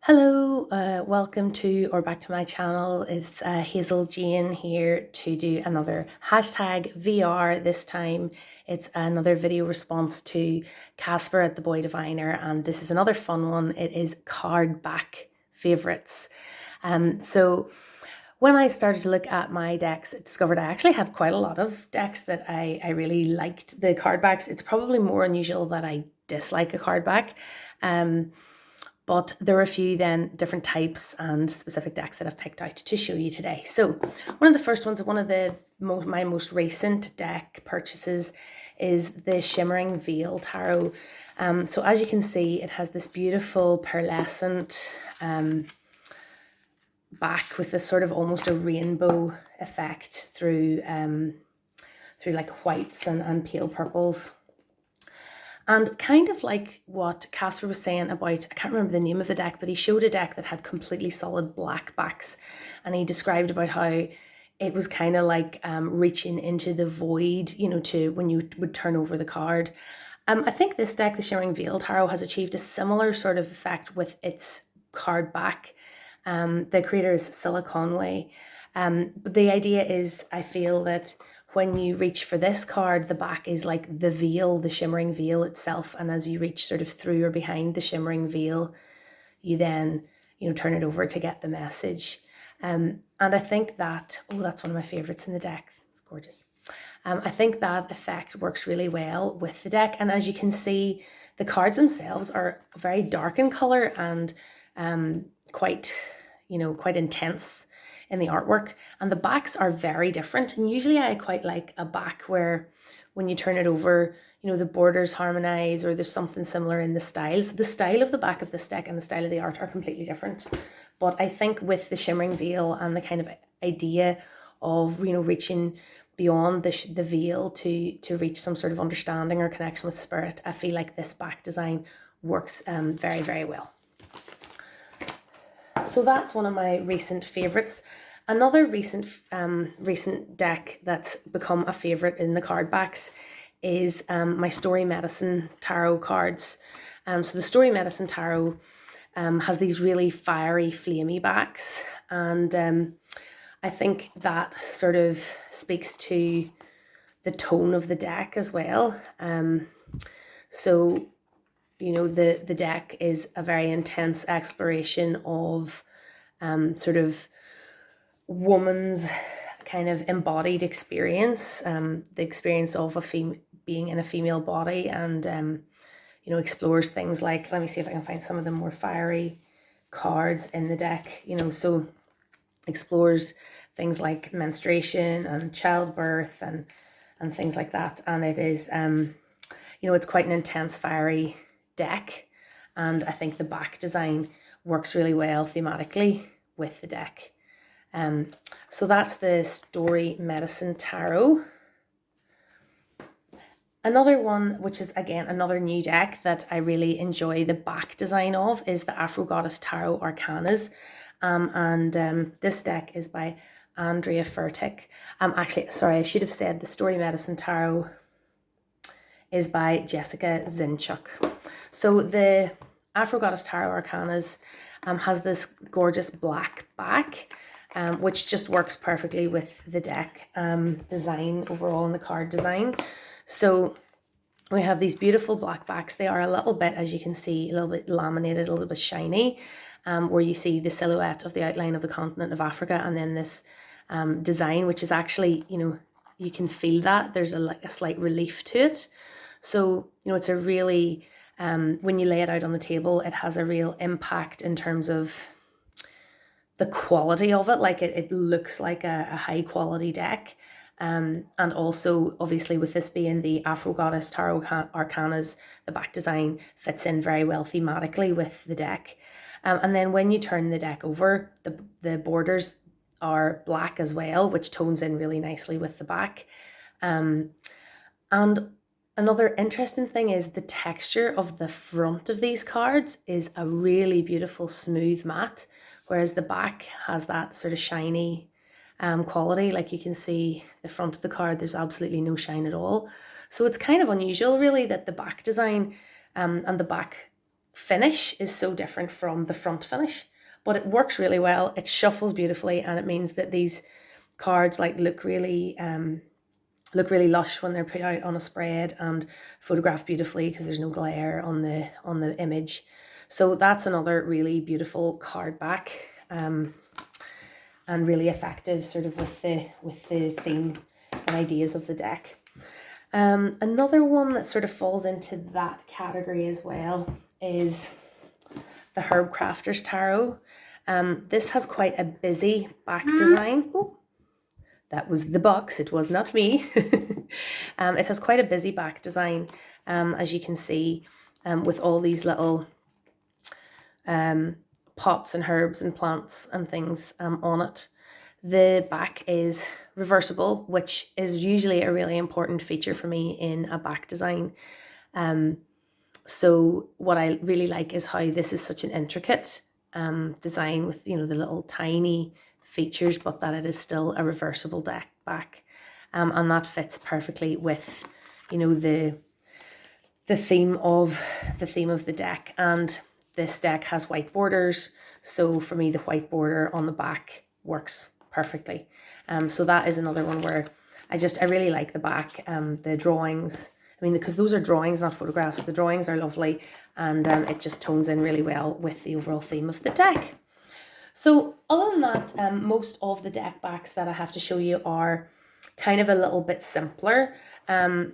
Hello, welcome to or back to my channel. It's Hazel Jane here to do another hashtag VR. This time it's another video response to Kasper at the Boy Diviner, and this is another fun one. It is card back favorites. So when I started to look at my decks, I discovered I actually had quite a lot of decks that I really liked the card backs. It's probably more unusual that I dislike a card back. But there are a few then different types and specific decks that I've picked out to show you today. So one of the first ones, one of my most recent deck purchases is the Shimmering Veil Tarot. So as you can see, it has this beautiful pearlescent back with this sort of almost a rainbow effect through like whites and pale purples. And kind of like what Kasper was saying about, I can't remember the name of the deck, but he showed a deck that had completely solid black backs. And he described about how it was kind of like reaching into the void, you know, to when you would turn over the card. I think this deck, the Shimmering Veil Tarot, has achieved a similar sort of effect with its card back. The creator is Scylla Conway. But the idea is, I feel that when you reach for this card, the back is like the veil, the shimmering veil itself. And as you reach sort of through or behind the shimmering veil, you then, you know, turn it over to get the message. And I think that, that's one of my favorites in the deck. It's gorgeous. I think that effect works really well with the deck. And as you can see, the cards themselves are very dark in color and quite intense in the artwork, and the backs are very different. And usually I quite like a back where when you turn it over, you know, the borders harmonize or there's something similar in the styles. The style of the back of this deck and the style of the art are completely different. But I think with the Shimmering Veil and the kind of idea of, you know, reaching beyond the veil to reach some sort of understanding or connection with spirit, I feel like this back design works very, very well. So that's one of my recent favorites. Another recent deck that's become a favorite in the card backs is my Story Medicine Tarot cards. So the Story Medicine Tarot has these really fiery, flamey backs, and I think that sort of speaks to the tone of the deck as well. So, you know, the deck is a very intense exploration of sort of woman's kind of embodied experience, the experience of being in a female body, and you know, explores things like, let me see if I can find some of the more fiery cards in the deck, you know, so explores things like menstruation and childbirth and things like that. And it is you know, it's quite an intense, fiery deck, and I think the back design works really well thematically with the deck. So that's the Story Medicine Tarot. Another one, which is again another new deck that I really enjoy the back design of, is the Afro Goddess Tarot Arcanas. This deck is by Andrea Furtick. Actually, sorry, I should have said the Story Medicine Tarot is by Jessica Zinchuk. So the Afro Goddess Tarot Arcanas has this gorgeous black back, which just works perfectly with the deck design overall and the card design. So we have these beautiful black backs. They are a little bit, as you can see, a little bit laminated, a little bit shiny, where you see the silhouette of the outline of the continent of Africa, and then this design, which is actually, you know, you can feel that there's a slight relief to it. So, you know, it's a really, when you lay it out on the table, it has a real impact in terms of the quality of it. Like it looks like a high quality deck. And also, obviously, with this being the Afro Goddess Tarot Arcanas, the back design fits in very well thematically with the deck. And then when you turn the deck over, the borders are black as well, which tones in really nicely with the back. And another interesting thing is the texture of the front of these cards is a really beautiful smooth matte, whereas the back has that sort of shiny quality. Like you can see the front of the card, there's absolutely no shine at all. So it's kind of unusual really that the back design and the back finish is so different from the front finish, but it works really well. It shuffles beautifully, and it means that these cards like look really lush when they're put out on a spread and photographed beautifully because there's no glare on the image. So that's another really beautiful card back, and really effective sort of with the theme and ideas of the deck. Another one that sort of falls into that category as well is the Herb Crafter's Tarot. This has quite a busy back design. Oh, that was the box, it was not me. It has quite a busy back design, as you can see, with all these little pots and herbs and plants and things on it. The back is reversible, which is usually a really important feature for me in a back design. So what I really like is how this is such an intricate design with, the little tiny features, but that it is still a reversible deck back. And that fits perfectly with, the theme of the deck. And this deck has white borders, so for me the white border on the back works perfectly. So that is another one where I really like the back. The drawings, because those are drawings, not photographs. The drawings are lovely, and it just tones in really well with the overall theme of the deck. So other than that, most of the deck backs that I have to show you are kind of a little bit simpler.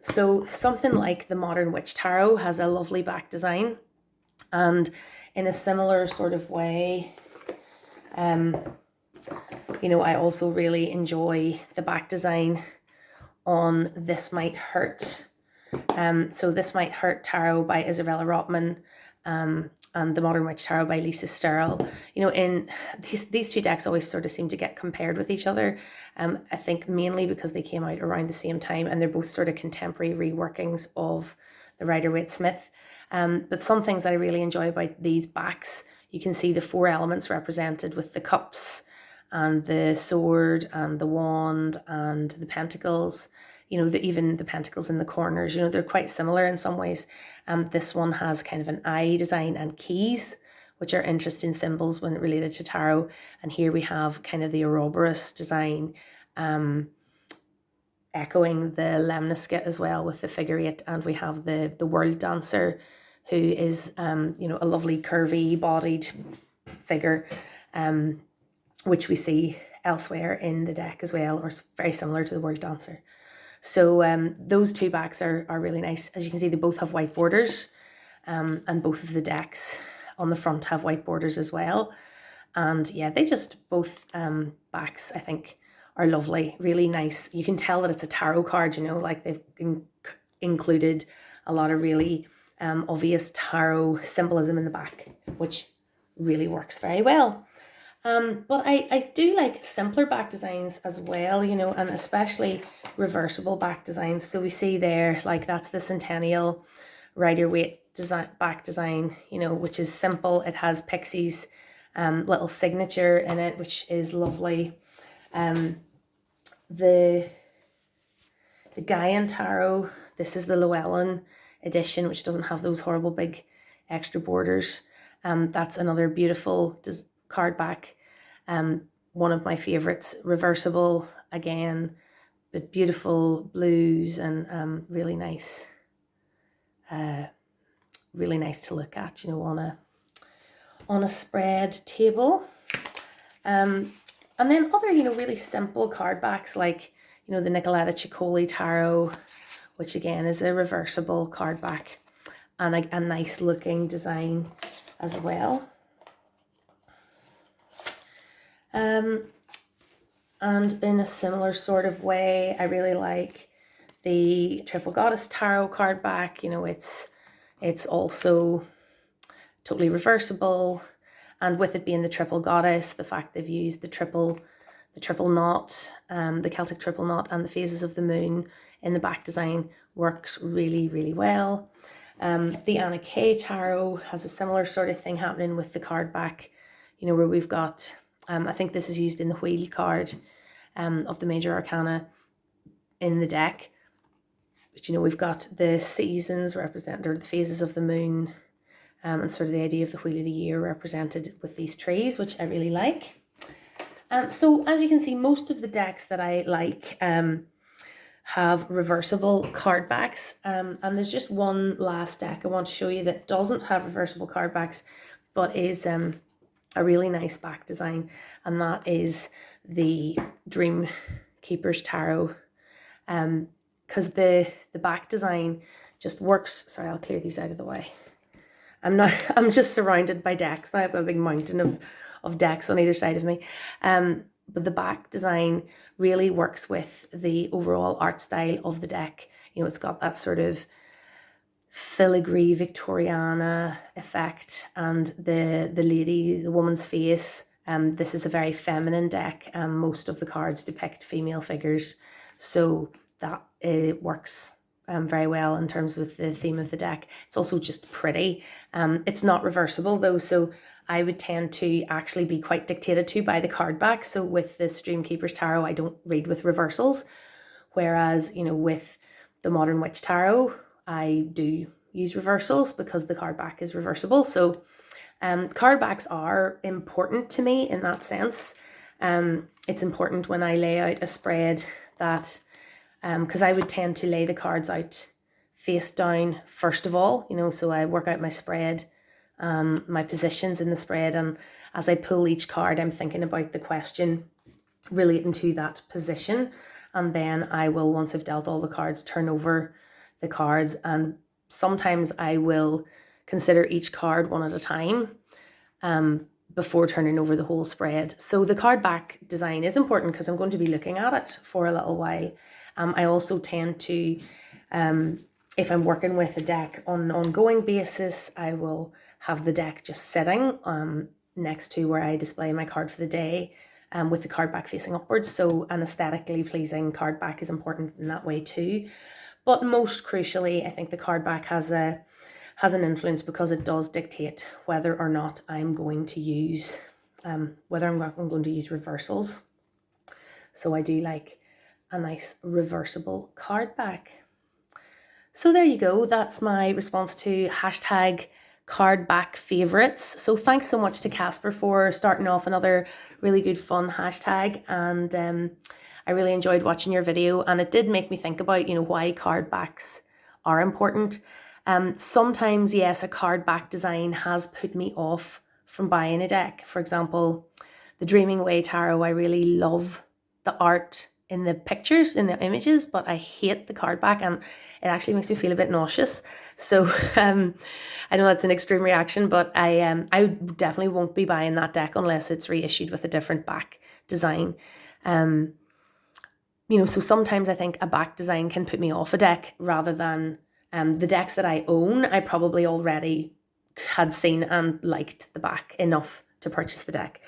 So something like the Modern Witch Tarot has a lovely back design, and in a similar sort of way, I also really enjoy the back design on This Might Hurt. So This Might Hurt Tarot by Isabella Rotman, and the Modern Witch Tarot by Lisa Sterle. In these two decks always sort of seem to get compared with each other. I think mainly because they came out around the same time, and they're both sort of contemporary reworkings of the Rider-Waite-Smith. But some things that I really enjoy about these backs, you can see the 4 elements represented with the cups and the sword and the wand and the pentacles. Even the pentacles in the corners, they're quite similar in some ways. This one has kind of an eye design and keys, which are interesting symbols when related to tarot. And here we have kind of the Ouroboros design, echoing the lemniscate as well with the figure 8. And we have the world dancer, who is, a lovely curvy bodied figure, which we see elsewhere in the deck as well, or very similar to the world dancer. So those two backs are really nice. As you can see, they both have white borders, and both of the decks on the front have white borders as well. And yeah, they just both backs, I think, are lovely, really nice. You can tell that it's a tarot card, like they've included a lot of really obvious tarot symbolism in the back, which really works very well. But I do like simpler back designs as well, and especially reversible back designs. So we see there, like that's the Centennial Rider-Waite design, back design, which is simple. It has Pixie's little signature in it, which is lovely. The Gaian Tarot, this is the Llewellyn edition, which doesn't have those horrible big extra borders. That's another beautiful card back. One of my favorites, reversible again, but beautiful blues and really nice to look at, on a spread table. And then other, really simple card backs like, the Nicoletta Ciccoli Tarot, which again is a reversible card back and a nice looking design as well. And in a similar sort of way, I really like the Triple Goddess Tarot card back. It's also totally reversible, and with it being the Triple Goddess, the fact they've used the triple knot, the Celtic triple knot, and the phases of the moon in the back design works really, really well. The Anna Kay Tarot has a similar sort of thing happening with the card back, where we've got, I think this is used in the wheel card of the major arcana in the deck. But we've got the seasons represented, or the phases of the moon, and sort of the idea of the Wheel of the Year represented with these trees, which I really like. So as you can see, most of the decks that I like have reversible card backs, and there's just one last deck I want to show you that doesn't have reversible card backs, but is a really nice back design, and that is the Dream Keeper's Tarot, because the back design just works. Sorry, I'll clear these out of the way. I'm just surrounded by decks now. I've got a big mountain of decks on either side of me. But the back design really works with the overall art style of the deck. You know, it's got that sort of filigree Victoriana effect, and the woman's face. This is a very feminine deck, and most of the cards depict female figures, so that works very well in terms of the theme of the deck. It's also just pretty. It's not reversible though, so I would tend to actually be quite dictated to by the card back. So with this Dream Keeper's Tarot, I don't read with reversals, whereas, you know, with the Modern Witch Tarot, I do use reversals because the card back is reversible. So card backs are important to me in that sense. It's important when I lay out a spread that, because I would tend to lay the cards out face down first of all, you know, so I work out my spread, my positions in the spread, and as I pull each card, I'm thinking about the question relating to that position, and then I will, once I've dealt all the cards, turn over the cards, and sometimes I will consider each card one at a time before turning over the whole spread. So the card back design is important because I'm going to be looking at it for a little while. I also tend to, if I'm working with a deck on an ongoing basis, I will have the deck just sitting next to where I display my card for the day, with the card back facing upwards. So an aesthetically pleasing card back is important in that way too. But most crucially, I think the card back has an influence because it does dictate whether or not I'm going to use reversals. So I do like a nice reversible card back. So there you go. That's my response to hashtag card back favorites. So thanks so much to Kasper for starting off another really good fun hashtag, and I really enjoyed watching your video, and it did make me think about, you know, why card backs are important. Sometimes, yes, a card back design has put me off from buying a deck. For example, the Dreaming Way Tarot, I really love the art in the pictures, in the images, but I hate the card back, and it actually makes me feel a bit nauseous. So I know that's an extreme reaction, but I definitely won't be buying that deck unless it's reissued with a different back design. You know, so sometimes I think a back design can put me off a deck rather than the decks that I own. I probably already had seen and liked the back enough to purchase the deck.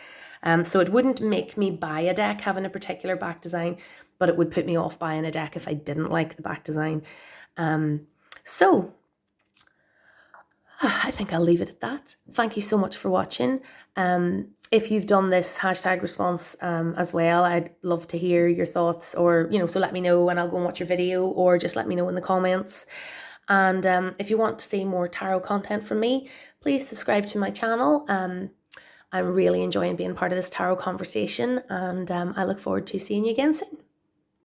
So it wouldn't make me buy a deck having a particular back design, but it would put me off buying a deck if I didn't like the back design. So I think I'll leave it at that. Thank you so much for watching. If you've done this hashtag response as well, I'd love to hear your thoughts, or, you know, so let me know and I'll go and watch your video, or just let me know in the comments. And if you want to see more tarot content from me, please subscribe to my channel. I'm really enjoying being part of this tarot conversation, and I look forward to seeing you again soon.